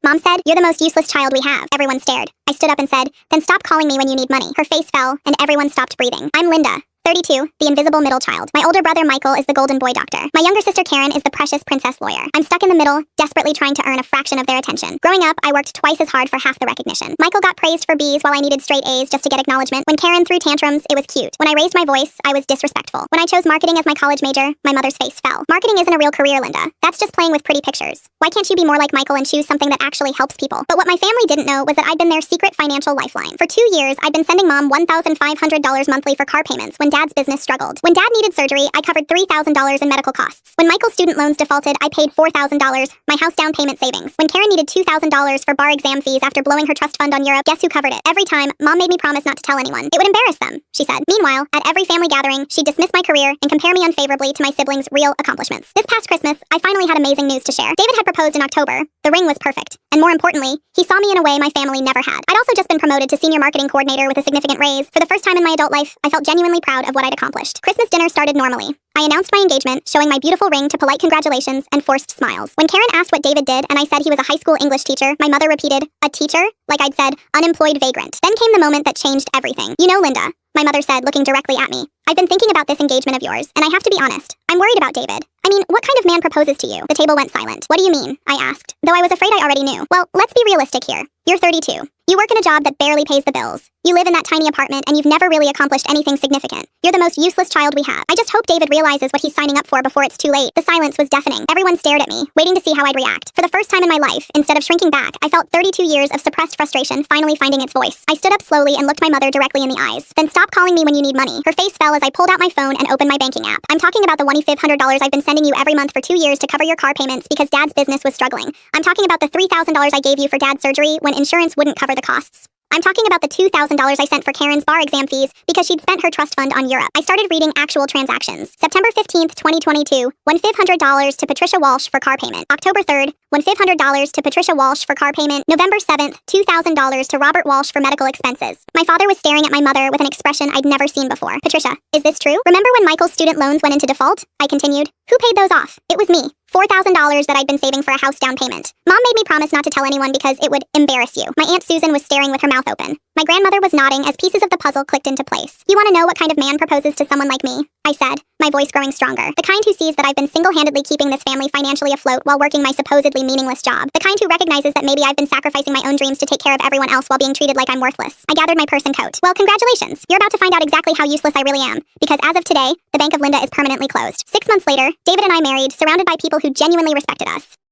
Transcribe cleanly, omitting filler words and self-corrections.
Mom said, "You're the most useless child we have." Everyone stared. I stood up and said, "Then stop calling me when you need money." Her face fell, and everyone stopped breathing. I'm Linda, 32, the invisible middle child. My older brother Michael is the golden boy doctor. My younger sister Karen is the precious princess lawyer. I'm stuck in the middle, desperately trying to earn a fraction of their attention. Growing up, I worked twice as hard for half the recognition. Michael got praised for B's while I needed straight A's just to get acknowledgement. When Karen threw tantrums, it was cute. When I raised my voice, I was disrespectful. When I chose marketing as my college major, my mother's face fell. Marketing isn't a real career, Linda. That's just playing with pretty pictures. Why can't you be more like Michael and choose something that actually helps people? But what my family didn't know was that I'd been their secret financial lifeline. For 2 years, I'd been sending Mom $1,500 monthly for car payments when Dad's business struggled. When Dad needed surgery, I covered $3,000 in medical costs. When Michael's student loans defaulted, I paid $4,000, my house down payment savings. When Karen needed $2,000 for bar exam fees after blowing her trust fund on Europe, guess who covered it? Every time, Mom made me promise not to tell anyone. It would embarrass them, she said. Meanwhile, at every family gathering, she'd dismiss my career and compare me unfavorably to my siblings' real accomplishments. This past Christmas, I finally had amazing news to share. David had proposed in October. The ring was perfect. And more importantly, he saw me in a way my family never had. I'd also just been promoted to senior marketing coordinator with a significant raise. For the first time in my adult life, I felt genuinely proud of what I'd accomplished. Christmas dinner started normally. I announced my engagement, showing my beautiful ring to polite congratulations and forced smiles. When Karen asked what David did and I said he was a high school English teacher, my mother repeated, "A teacher?" Like I'd said, "Unemployed vagrant." Then came the moment that changed everything. "You know, Linda," my mother said, looking directly at me, "I've been thinking about this engagement of yours, and I have to be honest. I'm worried about David. I mean, what kind of man proposes to you?" The table went silent. "What do you mean?" I asked, though I was afraid I already knew. "Well, let's be realistic here. You're 32. You work in a job that barely pays the bills. You live in that tiny apartment and you've never really accomplished anything significant. You're the most useless child we have. I just hope David realizes what he's signing up for before it's too late." The silence was deafening. Everyone stared at me, waiting to see how I'd react. For the first time in my life, instead of shrinking back, I felt 32 years of suppressed frustration finally finding its voice. I stood up slowly and looked my mother directly in the eyes. "Then stop calling me when you need money." Her face fell as I pulled out my phone and opened my banking app. "I'm talking about the $1,500 I've been sending you every month for 2 years to cover your car payments because Dad's business was struggling. I'm talking about the $3,000 I gave you for Dad's surgery when insurance wouldn't cover the costs. I'm talking about the $2,000 I sent for Karen's bar exam fees because she'd spent her trust fund on Europe." I started reading actual transactions. September 15th, 2022, $1,500 to Patricia Walsh for car payment. October 3rd, $1,500 to Patricia Walsh for car payment. November 7th, $2,000 to Robert Walsh for medical expenses. My father was staring at my mother with an expression I'd never seen before. "Patricia, is this true? Remember when Michael's student loans went into default?" I continued. "Who paid those off?" "It was me. $4,000 that I'd been saving for a house down payment. Mom made me promise not to tell anyone because it would embarrass you." My Aunt Susan was staring with her mouth open. My grandmother was nodding as pieces of the puzzle clicked into place. "You want to know what kind of man proposes to someone like me?" I said, my voice growing stronger. "The kind who sees that I've been single-handedly keeping this family financially afloat while working my supposedly meaningless job. The kind who recognizes that maybe I've been sacrificing my own dreams to take care of everyone else while being treated like I'm worthless." I gathered my purse and coat. "Well, congratulations. You're about to find out exactly how useless I really am. Because as of today, the Bank of Linda is permanently closed." 6 months later, David and I married, surrounded by people who genuinely respected us.